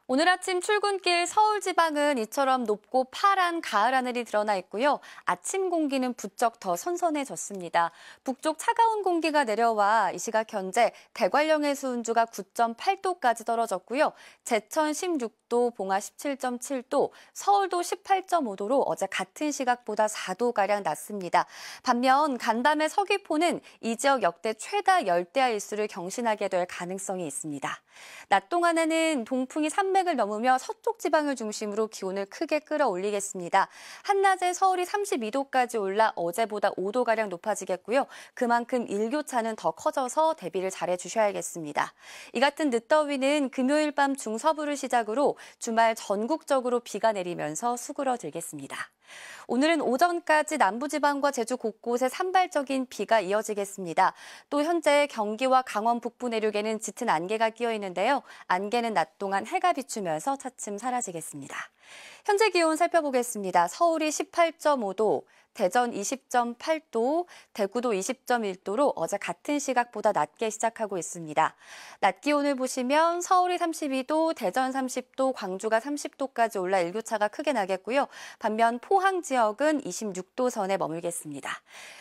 오늘 아침 출근길 서울 지방은 이처럼 높고 파란 가을 하늘이 드러나 있고요. 아침 공기는 부쩍 더 선선해졌습니다. 북쪽 차가운 공기가 내려와 이 시각 현재 대관령의 수온주가 9.8도까지 떨어졌고요. 제천 16도, 봉화 17.7도, 서울도 18.5도로 어제 같은 시각보다 4도가량 낮습니다. 반면 간담회 서귀포는 이 지역 역대 최다 열대야 일수를 경신하게 될 가능성이 있습니다. 낮 동안에는 동풍이 산맥을 넘으며 서쪽 지방을 중심으로 기온을 크게 끌어올리겠습니다. 한낮에 서울이 32도까지 올라 어제보다 5도가량 높아지겠고요. 그만큼 일교차는 더 커져서 대비를 잘해 주셔야겠습니다. 이 같은 늦더위는 금요일 밤 중서부를 시작으로 주말 전국적으로 비가 내리면서 수그러들겠습니다. 오늘은 오전까지 남부지방과 제주 곳곳에 산발적인 비가 이어지겠습니다. 또 현재 경기와 강원 북부 내륙에는 짙은 안개가 끼어 있는데요. 안개는 낮 동안 해가 비추면서 차츰 사라지겠습니다. 현재 기온 살펴보겠습니다. 서울이 18.5도, 대전 20.8도, 대구도 20.1도로 어제 같은 시각보다 낮게 시작하고 있습니다. 낮 기온을 보시면 서울이 32도, 대전 30도, 광주가 30도까지 올라 일교차가 크게 나겠고요. 반면 포항 지역은 26도 선에 머물겠습니다.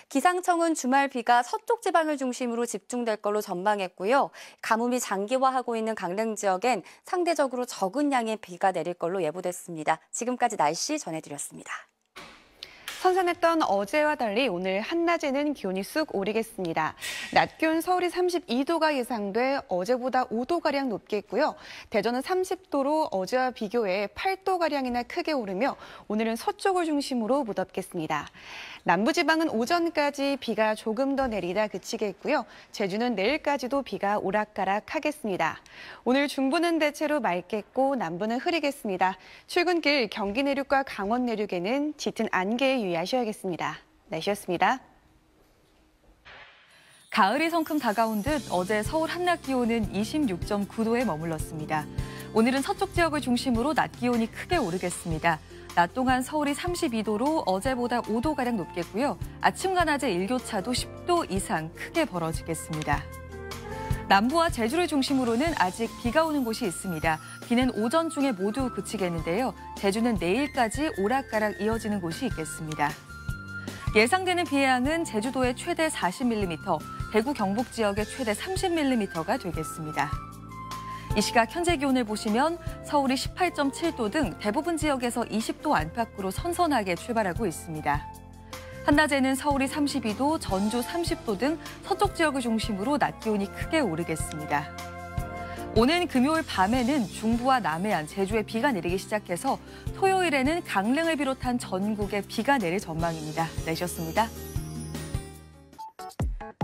기상청은 주말 비가 서쪽 지방을 중심으로 집중될 걸로 전망했고요. 가뭄이 장기화하고 있는 강릉 지역엔 상대적으로 적은 양의 비가 내릴 걸로 예보됐습니다. 지금까지 날씨 전해드렸습니다. 선선했던 어제와 달리 오늘 한낮에는 기온이 쑥 오르겠습니다. 낮 기온 서울이 32도가 예상돼 어제보다 5도가량 높겠고요. 대전은 30도로 어제와 비교해 8도가량이나 크게 오르며 오늘은 서쪽을 중심으로 무덥겠습니다. 남부지방은 오전까지 비가 조금 더 내리다 그치겠고요. 제주는 내일까지도 비가 오락가락하겠습니다. 오늘 중부는 대체로 맑겠고 남부는 흐리겠습니다. 출근길 경기 내륙과 강원 내륙에는 짙은 안개에 유의하셔야겠습니다. 날씨였습니다. 가을이 성큼 다가온 듯 어제 서울 한낮 기온은 26.9도에 머물렀습니다. 오늘은 서쪽 지역을 중심으로 낮 기온이 크게 오르겠습니다. 낮 동안 서울이 32도로 어제보다 5도가량 높겠고요. 아침과 낮의 일교차도 10도 이상 크게 벌어지겠습니다. 남부와 제주를 중심으로는 아직 비가 오는 곳이 있습니다. 비는 오전 중에 모두 그치겠는데요. 제주는 내일까지 오락가락 이어지는 곳이 있겠습니다. 예상되는 비의 양은 제주도의 최대 40mm, 대구 경북 지역의 최대 30mm가 되겠습니다. 이 시각 현재 기온을 보시면 서울이 18.7도 등 대부분 지역에서 20도 안팎으로 선선하게 출발하고 있습니다. 한낮에는 서울이 32도, 전주 30도 등 서쪽 지역을 중심으로 낮 기온이 크게 오르겠습니다. 오는 금요일 밤에는 중부와 남해안, 제주에 비가 내리기 시작해서 토요일에는 강릉을 비롯한 전국에 비가 내릴 전망입니다. 날씨였습니다.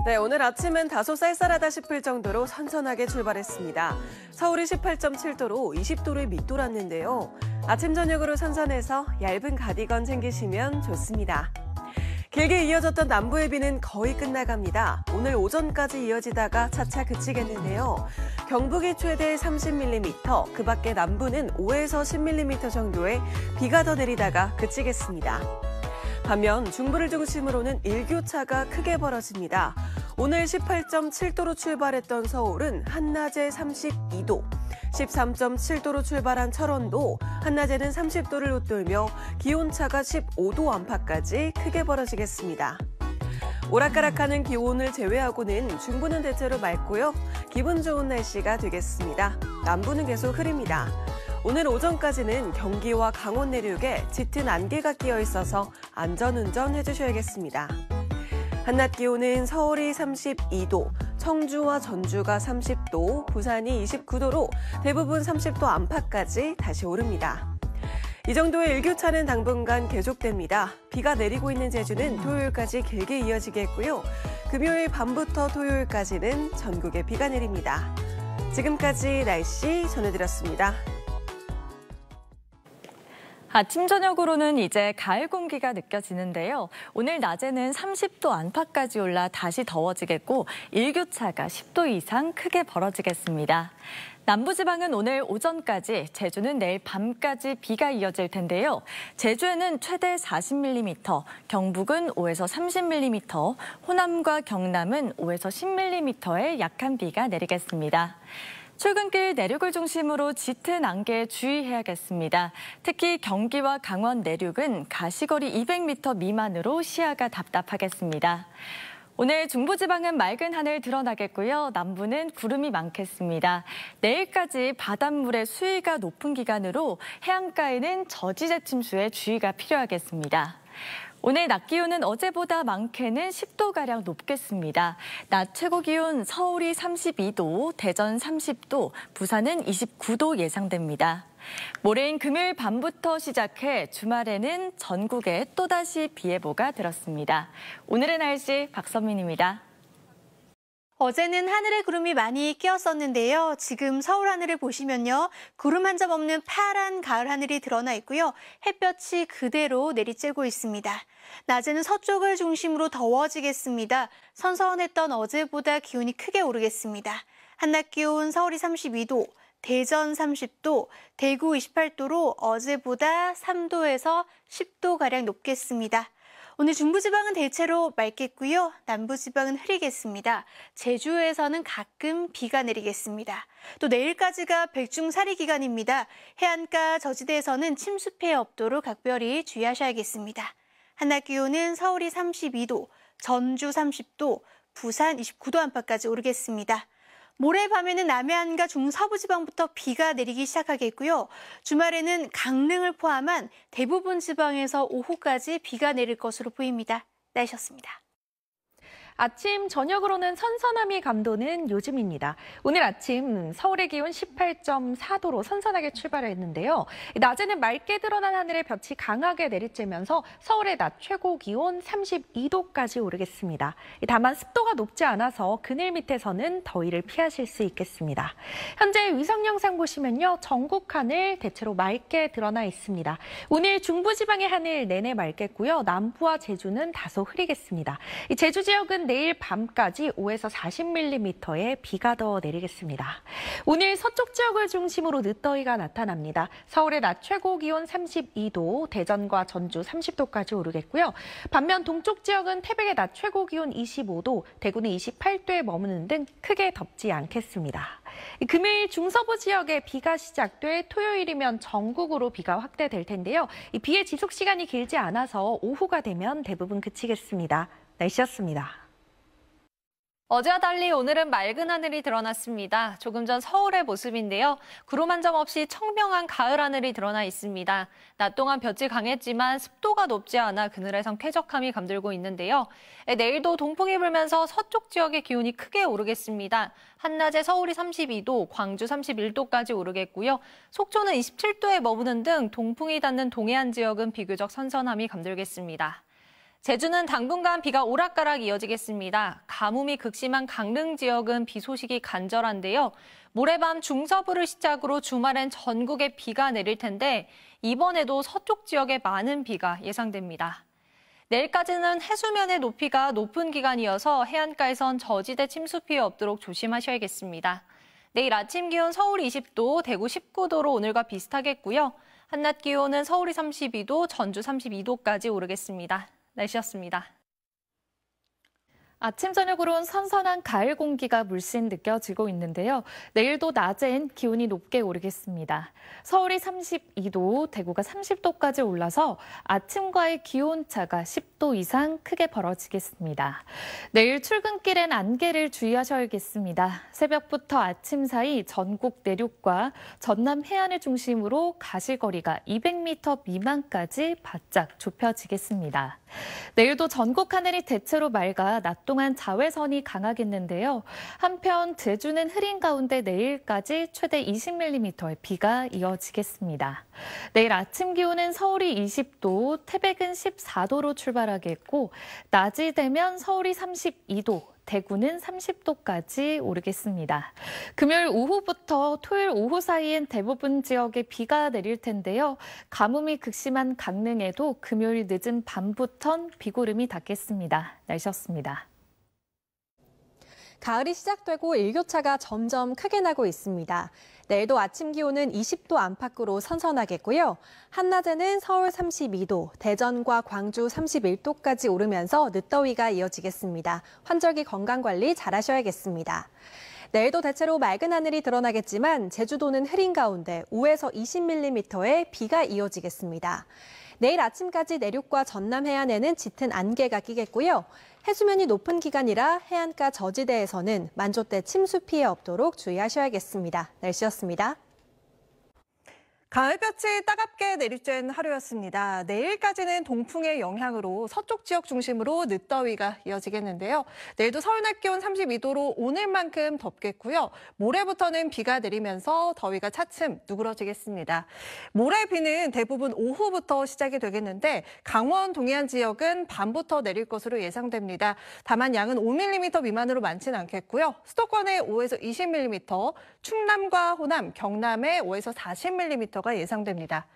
네, 오늘 아침은 다소 쌀쌀하다 싶을 정도로 선선하게 출발했습니다. 서울이 18.7도로 20도를 밑돌았는데요. 아침 저녁으로 선선해서 얇은 가디건 챙기시면 좋습니다. 길게 이어졌던 남부의 비는 거의 끝나갑니다. 오늘 오전까지 이어지다가 차차 그치겠는데요. 경북이 최대 30mm, 그 밖에 남부는 5에서 10mm 정도의 비가 더 내리다가 그치겠습니다. 반면 중부를 중심으로는 일교차가 크게 벌어집니다. 오늘 18.7도로 출발했던 서울은 한낮에 32도, 13.7도로 출발한 철원도 한낮에는 30도를 웃돌며 기온차가 15도 안팎까지 크게 벌어지겠습니다. 오락가락하는 기온을 제외하고는 중부는 대체로 맑고요. 기분 좋은 날씨가 되겠습니다. 남부는 계속 흐립니다. 오늘 오전까지는 경기와 강원 내륙에 짙은 안개가 끼어 있어서 안전운전 해주셔야겠습니다. 한낮 기온은 서울이 32도, 청주와 전주가 30도, 부산이 29도로 대부분 30도 안팎까지 다시 오릅니다. 이 정도의 일교차는 당분간 계속됩니다. 비가 내리고 있는 제주는 토요일까지 길게 이어지겠고요. 금요일 밤부터 토요일까지는 전국에 비가 내립니다. 지금까지 날씨 전해드렸습니다. 아침 저녁으로는 이제 가을 공기가 느껴지는데요. 오늘 낮에는 30도 안팎까지 올라 다시 더워지겠고 일교차가 10도 이상 크게 벌어지겠습니다. 남부지방은 오늘 오전까지, 제주는 내일 밤까지 비가 이어질 텐데요. 제주에는 최대 40mm, 경북은 5에서 30mm, 호남과 경남은 5에서 10mm의 약한 비가 내리겠습니다. 출근길 내륙을 중심으로 짙은 안개에 주의해야겠습니다. 특히 경기와 강원 내륙은 가시거리 200m 미만으로 시야가 답답하겠습니다. 오늘 중부지방은 맑은 하늘 드러나겠고요. 남부는 구름이 많겠습니다. 내일까지 바닷물의 수위가 높은 기간으로 해안가에는 저지대 침수에 주의가 필요하겠습니다. 오늘 낮 기온은 어제보다 많게는 10도가량 높겠습니다. 낮 최고 기온 서울이 32도, 대전 30도, 부산은 29도 예상됩니다. 모레인 금요일 밤부터 시작해 주말에는 전국에 또다시 비 예보가 들었습니다. 오늘의 날씨 박선민입니다. 어제는 하늘에 구름이 많이 끼었었는데요. 지금 서울 하늘을 보시면요. 구름 한 점 없는 파란 가을 하늘이 드러나 있고요. 햇볕이 그대로 내리쬐고 있습니다. 낮에는 서쪽을 중심으로 더워지겠습니다. 선선했던 어제보다 기온이 크게 오르겠습니다. 한낮 기온 서울이 32도, 대전 30도, 대구 28도로 어제보다 3도에서 10도가량 높겠습니다. 오늘 중부지방은 대체로 맑겠고요. 남부지방은 흐리겠습니다. 제주에서는 가끔 비가 내리겠습니다. 또 내일까지가 백중사리 기간입니다. 해안가 저지대에서는 침수 피해 없도록 각별히 주의하셔야겠습니다. 한낮 기온은 서울이 32도, 전주 30도, 부산 29도 안팎까지 오르겠습니다. 모레 밤에는 남해안과 중서부지방부터 비가 내리기 시작하겠고요. 주말에는 강릉을 포함한 대부분 지방에서 오후까지 비가 내릴 것으로 보입니다. 날씨였습니다. 아침, 저녁으로는 선선함이 감도는 요즘입니다. 오늘 아침 서울의 기온 18.4도로 선선하게 출발했는데요. 낮에는 맑게 드러난 하늘에 볕이 강하게 내리쬐면서 서울의 낮 최고 기온 32도까지 오르겠습니다. 다만 습도가 높지 않아서 그늘 밑에서는 더위를 피하실 수 있겠습니다. 현재 위성 영상 보시면요. 전국 하늘 대체로 맑게 드러나 있습니다. 오늘 중부지방의 하늘 내내 맑겠고요. 남부와 제주는 다소 흐리겠습니다. 제주 지역은 내일 밤까지 5에서 40mm의 비가 더 내리겠습니다. 오늘 서쪽 지역을 중심으로 늦더위가 나타납니다. 서울의 낮 최고 기온 32도, 대전과 전주 30도까지 오르겠고요. 반면 동쪽 지역은 태백의 낮 최고 기온 25도, 대구는 28도에 머무는 등 크게 덥지 않겠습니다. 금요일 중서부 지역에 비가 시작돼 토요일이면 전국으로 비가 확대될 텐데요. 이 비의 지속 시간이 길지 않아서 오후가 되면 대부분 그치겠습니다. 날씨였습니다. 어제와 달리 오늘은 맑은 하늘이 드러났습니다. 조금 전 서울의 모습인데요. 구름 한 점 없이 청명한 가을 하늘이 드러나 있습니다. 낮 동안 볕이 강했지만 습도가 높지 않아 그늘에선 쾌적함이 감돌고 있는데요. 내일도 동풍이 불면서 서쪽 지역의 기온이 크게 오르겠습니다. 한낮에 서울이 32도, 광주 31도까지 오르겠고요. 속초는 27도에 머무는 등 동풍이 닿는 동해안 지역은 비교적 선선함이 감돌겠습니다. 제주는 당분간 비가 오락가락 이어지겠습니다. 가뭄이 극심한 강릉 지역은 비 소식이 간절한데요. 모레밤 중서부를 시작으로 주말엔 전국에 비가 내릴 텐데 이번에도 서쪽 지역에 많은 비가 예상됩니다. 내일까지는 해수면의 높이가 높은 기간이어서 해안가에선 저지대 침수 피해 없도록 조심하셔야겠습니다. 내일 아침 기온 서울 20도, 대구 19도로 오늘과 비슷하겠고요. 한낮 기온은 서울이 32도, 전주 32도까지 오르겠습니다. 날씨였습니다. 아침 저녁으론 선선한 가을 공기가 물씬 느껴지고 있는데요. 내일도 낮엔 기온이 높게 오르겠습니다. 서울이 32도, 대구가 30도까지 올라서 아침과의 기온차가 10도 이상 크게 벌어지겠습니다. 내일 출근길엔 안개를 주의하셔야겠습니다. 새벽부터 아침 사이 전국 내륙과 전남 해안을 중심으로 가시거리가 200m 미만까지 바짝 좁혀지겠습니다. 내일도 전국 하늘이 대체로 맑아 낮 동안 자외선이 강하겠는데요. 한편 제주는 흐린 가운데 내일까지 최대 20mm의 비가 이어지겠습니다. 내일 아침 기온은 서울이 20도, 태백은 14도로 출발하겠고 낮이 되면 서울이 32도, 대구는 30도까지 오르겠습니다. 금요일 오후부터 토요일 오후 사이엔 대부분 지역에 비가 내릴 텐데요. 가뭄이 극심한 강릉에도 금요일 늦은 밤부턴 비구름이 닿겠습니다. 날씨였습니다. 가을이 시작되고 일교차가 점점 크게 나고 있습니다. 내일도 아침 기온은 20도 안팎으로 선선하겠고요. 한낮에는 서울 32도, 대전과 광주 31도까지 오르면서 늦더위가 이어지겠습니다. 환절기 건강관리 잘하셔야겠습니다. 내일도 대체로 맑은 하늘이 드러나겠지만 제주도는 흐린 가운데 5에서 20mm의 비가 이어지겠습니다. 내일 아침까지 내륙과 전남 해안에는 짙은 안개가 끼겠고요. 해수면이 높은 기간이라 해안가 저지대에서는 만조대 침수 피해 없도록 주의하셔야겠습니다. 날씨였습니다. 가을볕이 따갑게 내리쬐는 하루였습니다. 내일까지는 동풍의 영향으로 서쪽 지역 중심으로 늦더위가 이어지겠는데요. 내일도 서울 낮 기온 32도로 오늘만큼 덥겠고요. 모레부터는 비가 내리면서 더위가 차츰 누그러지겠습니다. 모레 비는 대부분 오후부터 시작이 되겠는데 강원 동해안 지역은 밤부터 내릴 것으로 예상됩니다. 다만 양은 5mm 미만으로 많지는 않겠고요. 수도권에 5에서 20mm, 충남과 호남, 경남에 5에서 40mm 가 예상됩니다.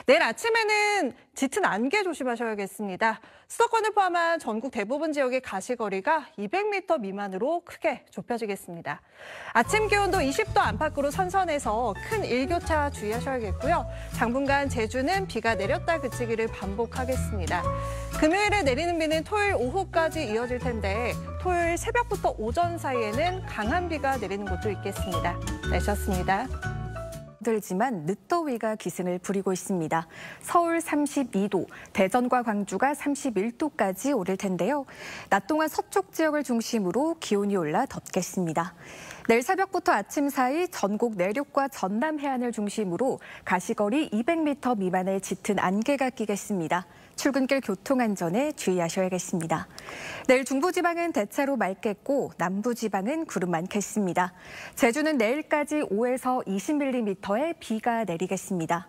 내일 아침에는 짙은 안개 조심하셔야겠습니다. 수도권을 포함한 전국 대부분 지역의 가시거리가 200m 미만으로 크게 좁혀지겠습니다. 아침 기온도 20도 안팎으로 선선해서 큰 일교차 주의하셔야겠고요. 당분간 제주는 비가 내렸다 그치기를 반복하겠습니다. 금요일에 내리는 비는 토요일 오후까지 이어질 텐데 토요일 새벽부터 오전 사이에는 강한 비가 내리는 곳도 있겠습니다. 날씨였습니다. 들지만 늦더위가 기승을 부리고 있습니다. 서울 32도, 대전과 광주가 31도까지 오를 텐데요. 낮 동안 서쪽 지역을 중심으로 기온이 올라 덥겠습니다. 내일 새벽부터 아침 사이 전국 내륙과 전남 해안을 중심으로 가시거리 200m 미만의 짙은 안개가 끼겠습니다. 출근길 교통안전에 주의하셔야겠습니다. 내일 중부지방은 대체로 맑겠고 남부지방은 구름 많겠습니다. 제주는 내일까지 5에서 20mm의 비가 내리겠습니다.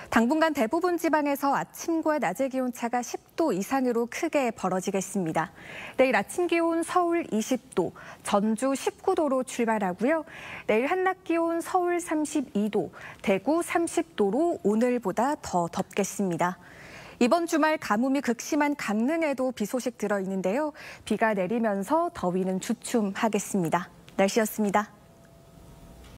당분간 대부분 지방에서 아침과 낮의 기온차가 10도 이상으로 크게 벌어지겠습니다. 내일 아침 기온 서울 20도, 전주 19도로 출발하고요. 내일 한낮 기온 서울 32도, 대구 30도로 오늘보다 더 덥겠습니다. 이번 주말 가뭄이 극심한 강릉에도 비 소식 들어있는데요. 비가 내리면서 더위는 주춤하겠습니다. 날씨였습니다.